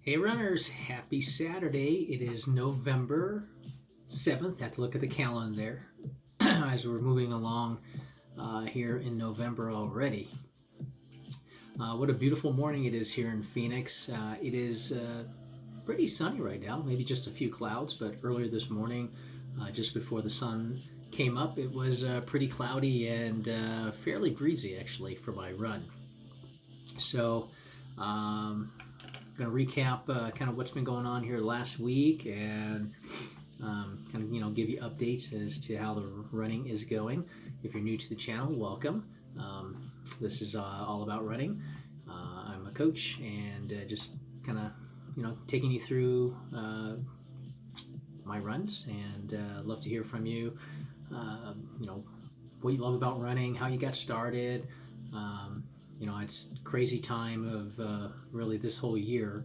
Hey runners, happy Saturday. It is November 7th. Have to look at the calendar there as we're moving along here in November already. What a beautiful morning it is here in Phoenix. It is pretty sunny right now, maybe just a few clouds, but earlier this morning, just before the sun came up, it was pretty cloudy and fairly breezy actually for my run. So, going to recap kind of what's been going on here last week and kind of give you updates as to how the running is going. If you're new to the channel, welcome. This is all about running. I'm a coach and just kind of taking you through my runs, and love to hear from you. What you love about running, how you got started. It's crazy time of really this whole year.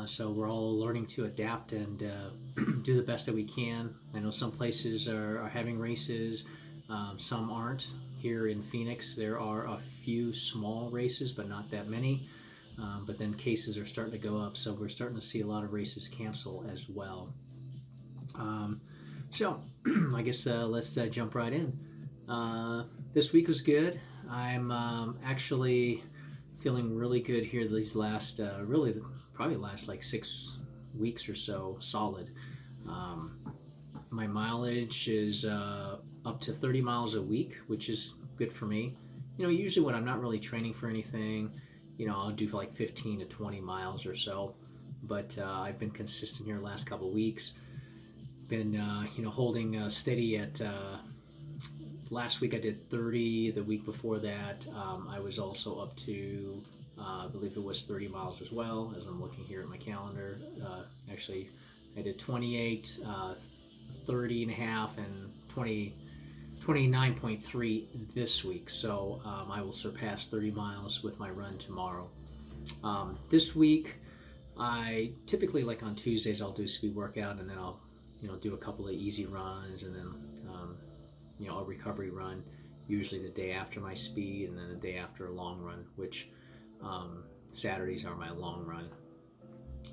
So we're all learning to adapt and do the best that we can. I know some places are having races, some aren't. Here in Phoenix, there are a few small races, but not that many. But then cases are starting to go up, so we're starting to see a lot of races cancel as well. So I guess let's jump right in. This week was good. I'm actually feeling really good here these last, probably last like 6 weeks or so, solid. My mileage is up to 30 miles a week, which is good for me. Usually when I'm not really training for anything, I'll do like 15 to 20 miles or so. But I've been consistent here the last couple of weeks. Been, holding steady at... Last week I did 30. The week before that, I was also up to, I believe it was 30 miles as well, as I'm looking here at my calendar. Actually, I did 28, 30 and a half, and 29.3 this week. So I will surpass 30 miles with my run tomorrow. This week, I typically, like on Tuesdays, I'll do a speed workout, and then I'll, do a couple of easy runs, and then a recovery run, usually the day after my speed, and then the day after a long run, which Saturdays are my long run.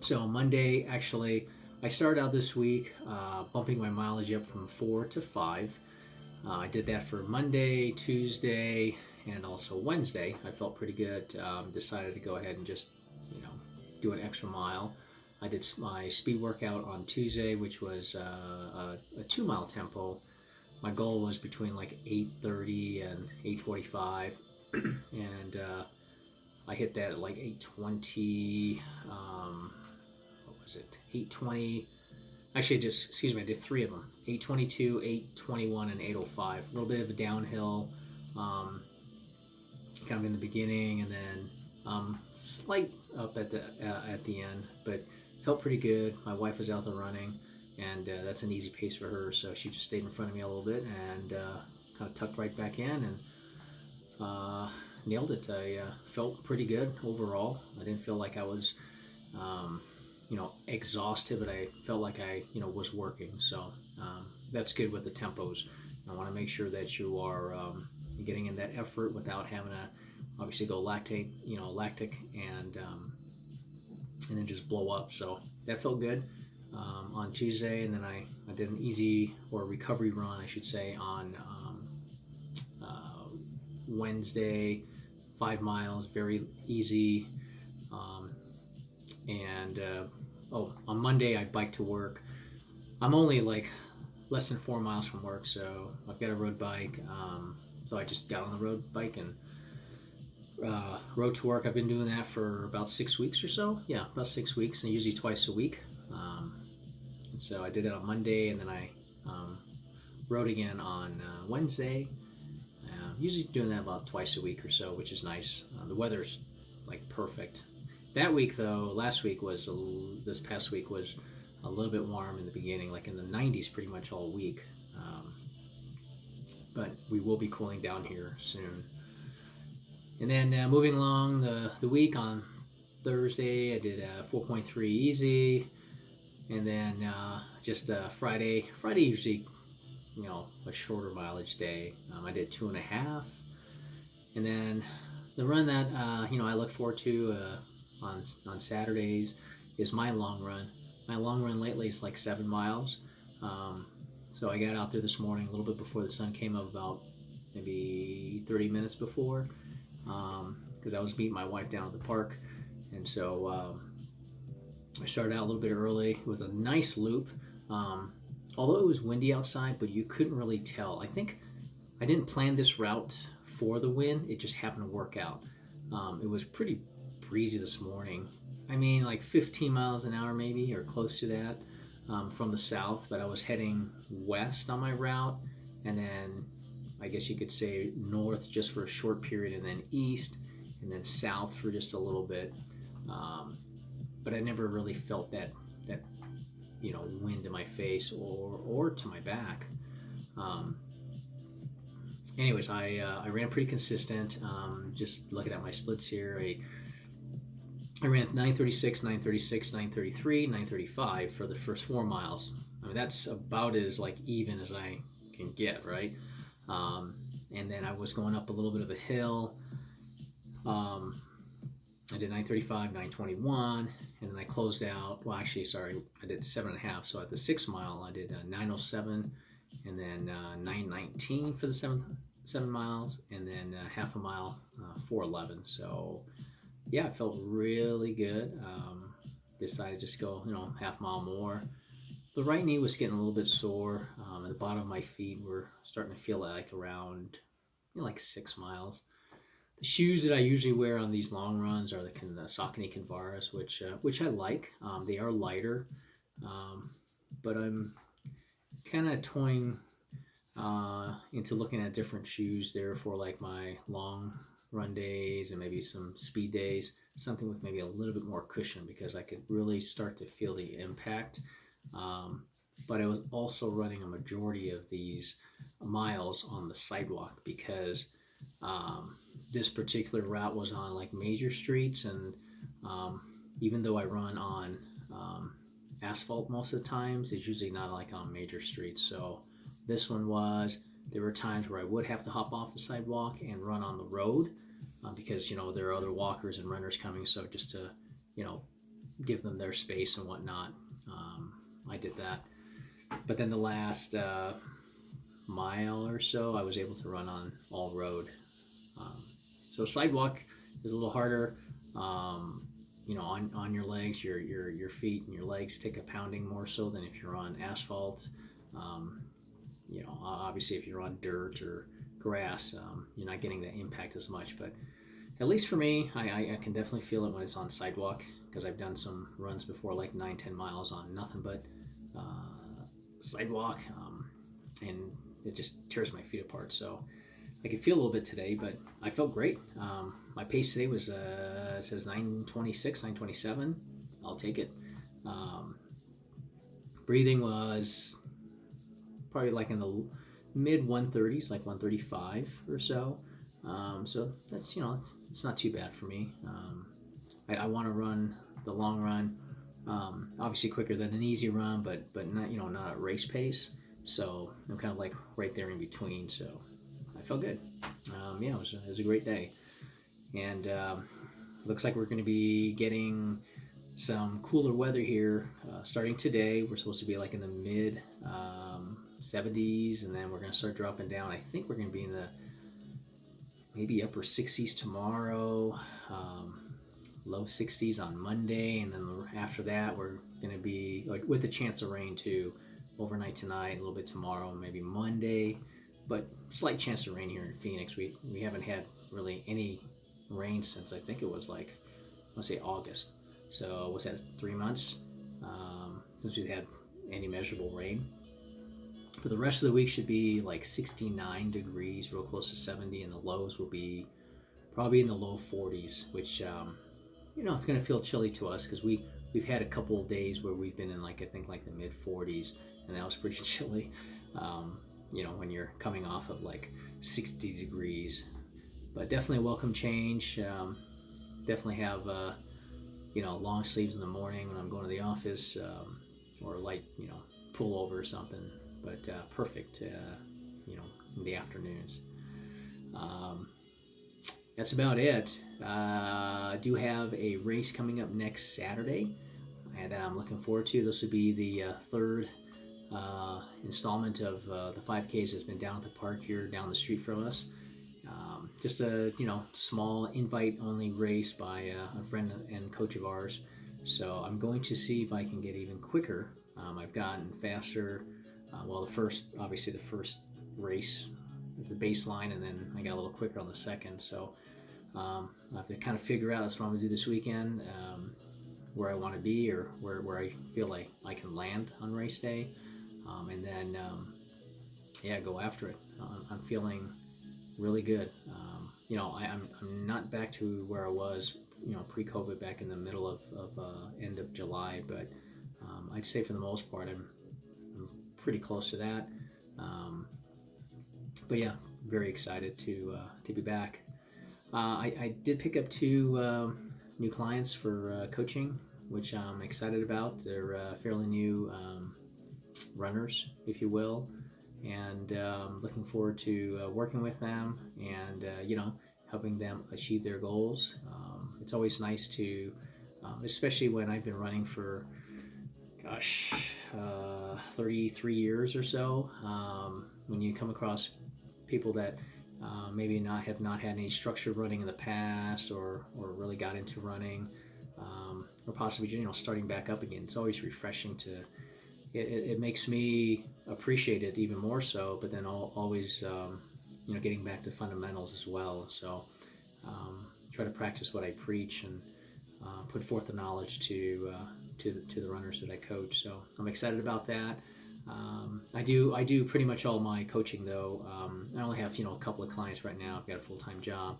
So Monday, actually, I started out this week bumping my mileage up from 4 to 5. I did that for Monday, Tuesday, and also Wednesday. I felt pretty good. Decided to go ahead and just, do an extra mile. I did my speed workout on Tuesday, which was a 2-mile tempo. My goal was between like 8:30 and 8:45, and I hit that at like 8:20. What was it? 8:20. Actually, I did 3 of them: 8:22, 8:21, and 8:05. A little bit of a downhill, kind of in the beginning, and then slight up at the end, but felt pretty good. My wife was out there running, and that's an easy pace for her, so she just stayed in front of me a little bit and kind of tucked right back in and nailed it. I felt pretty good overall. I didn't feel like I was exhausted, but I felt like I was working, so that's good with the tempos. I want to make sure that you are getting in that effort without having to obviously go lactic and then just blow up. So that felt good. On Tuesday, and then I did an easy, or recovery run I should say, on Wednesday, 5 miles, very easy. On Monday I biked to work. I'm only like less than 4 miles from work, so I've got a road bike. So I just got on the road bike and rode to work. I've been doing that for about 6 weeks or so. Yeah, about 6 weeks, and usually twice a week. So I did it on Monday, and then I rode again on Wednesday. Usually doing that about twice a week or so, which is nice. The weather's like perfect. That week though, this past week was a little bit warm in the beginning, like in the 90s pretty much all week. But we will be cooling down here soon. And then moving along the week, on Thursday I did 4.3 easy. And then just Friday usually, a shorter mileage day. I did 2.5. And then the run that I look forward to on Saturdays is my long run. My long run lately is like 7 miles. Um, so I got out there this morning a little bit before the sun came up, about maybe 30 minutes before, because I was meeting my wife down at the park. And so I started out a little bit early. It was a nice loop. Um, Although it was windy outside, but you couldn't really tell. I think I didn't plan this route for the wind. It just happened to work out. It was pretty breezy this morning. I mean, like 15 miles an hour maybe, or close to that, from the south. But I was heading west on my route, and then I guess you could say north just for a short period, and then east, and then south for just a little bit. But I never really felt that wind in my face or to my back. Anyways, I ran pretty consistent. Just looking at my splits here, I ran 9:36, 9:36, 9:33, 9:35 for the first 4 miles. I mean, that's about as like even as I can get, right? And then I was going up a little bit of a hill. I did 9:35, 9:21, and then I closed out. Well, actually, sorry, I did 7.5. So at the 6 mile, I did 9:07, and then 9:19 for the 7 miles, and then half a mile, 4:11. So yeah, it felt really good. Decided to just go, half mile more. The right knee was getting a little bit sore. And the bottom of my feet were starting to feel like around, like 6 miles. The shoes that I usually wear on these long runs are the Saucony Kinvaras, which I like. They are lighter, but I'm kind of toying into looking at different shoes there for like my long run days and maybe some speed days. Something with maybe a little bit more cushion, because I could really start to feel the impact. But I was also running a majority of these miles on the sidewalk, because this particular route was on like major streets, and even though I run on asphalt most of the times, it's usually not like on major streets. So this one there were times where I would have to hop off the sidewalk and run on the road, because there are other walkers and runners coming. So just to give them their space and whatnot, I did that. But then the last mile or so, I was able to run on all road. So sidewalk is a little harder. On your legs, your feet and your legs take a pounding more so than if you're on asphalt. Obviously if you're on dirt or grass, you're not getting the impact as much. But at least for me, I can definitely feel it when it's on sidewalk, because I've done some runs before, like 9-10 miles on nothing but sidewalk, and it just tears my feet apart. So I could feel a little bit today, but I felt great. My pace today was it says 9:26, 9:27. I'll take it. Breathing was probably like in the mid 130s, like 135 or so. So that's it's not too bad for me. I want to run the long run, obviously quicker than an easy run, but not not at race pace. So I'm kind of like right there in between. So I felt good. It was a great day, and looks like we're going to be getting some cooler weather here starting today. We're supposed to be like in the mid 70s, and then we're going to start dropping down. I think we're going to be in the maybe upper 60s tomorrow, low 60s on Monday, and then after that we're going to be like with a chance of rain too, overnight tonight, a little bit tomorrow, maybe Monday, but slight chance of rain here in Phoenix. We haven't had really any rain since I think it was like, I want to say August. So what's that, 3 months since we've had any measurable rain. For the rest of the week should be like 69 degrees, real close to 70, and the lows will be probably in the low 40s, which it's going to feel chilly to us, because we've had a couple of days where we've been in like I think like the mid 40s, and that was pretty chilly. When you're coming off of like 60 degrees, but definitely a welcome change. Definitely have long sleeves in the morning when I'm going to the office, or light pullover or something. But perfect, in the afternoons. That's about it. I do have a race coming up next Saturday. and that I'm looking forward to. This will be the third installment of the 5Ks that's been down at the park here down the street from us. Just a small invite-only race by a friend and coach of ours. So I'm going to see if I can get even quicker. I've gotten faster. Well, obviously the first race at the baseline, and then I got a little quicker on the second. So I have to kind of figure out that's what I'm going to do this weekend, where I want to be or where I feel like I can land on race day, and then go after it. I'm feeling really good. I'm not back to where I was, pre-COVID back in the middle of end of July, but I'd say for the most part I'm pretty close to that. But yeah, very excited to be back. I did pick up 2 new clients for coaching, which I'm excited about. They're fairly new runners, if you will, and looking forward to working with them and helping them achieve their goals. It's always nice to, especially when I've been running for 33 years or so, when you come across people that maybe have not had any structured running in the past, or really got into running, or possibly starting back up again. It's always refreshing to. It makes me appreciate it even more so. But then always getting back to fundamentals as well. So try to practice what I preach and put forth the knowledge to the runners that I coach. So I'm excited about that. I do pretty much all my coaching though. I only have a couple of clients right now. I've got a full-time job,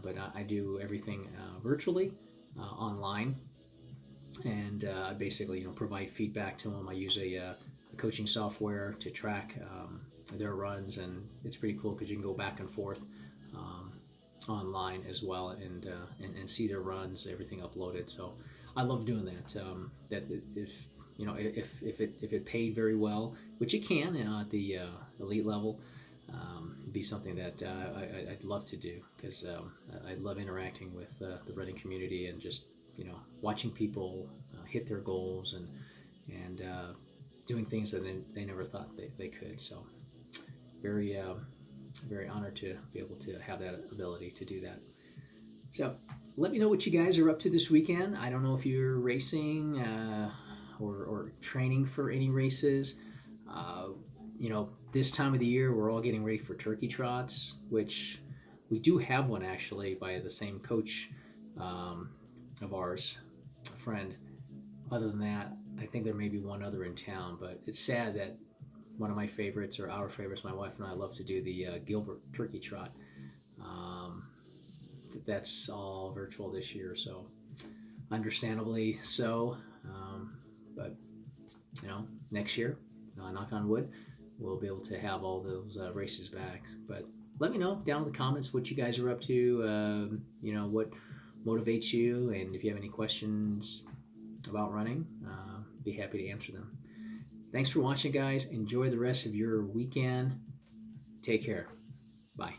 but I do everything virtually, online, and I basically provide feedback to them. I use a coaching software to track their runs, and it's pretty cool because you can go back and forth online as well, and see their runs, everything uploaded. So I love doing that. That if it paid very well, which it can at the elite level, it'd be something that I'd love to do, because I love interacting with the running community and just watching people hit their goals and doing things that they never thought they could. So very very honored to be able to have that ability to do that. So let me know what you guys are up to this weekend. I don't know if you're racing or training for any races. This time of the year we're all getting ready for turkey trots, which we do have one actually by the same coach of ours, a friend. Other than that, I think there may be one other in town, but it's sad that one of my favorites, or our favorites, my wife and I love to do the Gilbert Turkey Trot. That's all virtual this year, so understandably so. But next year, knock on wood, we'll be able to have all those races back. But let me know down in the comments what you guys are up to. What motivates you, and if you have any questions about running, be happy to answer them. Thanks for watching, guys. Enjoy the rest of your weekend. Take care. Bye.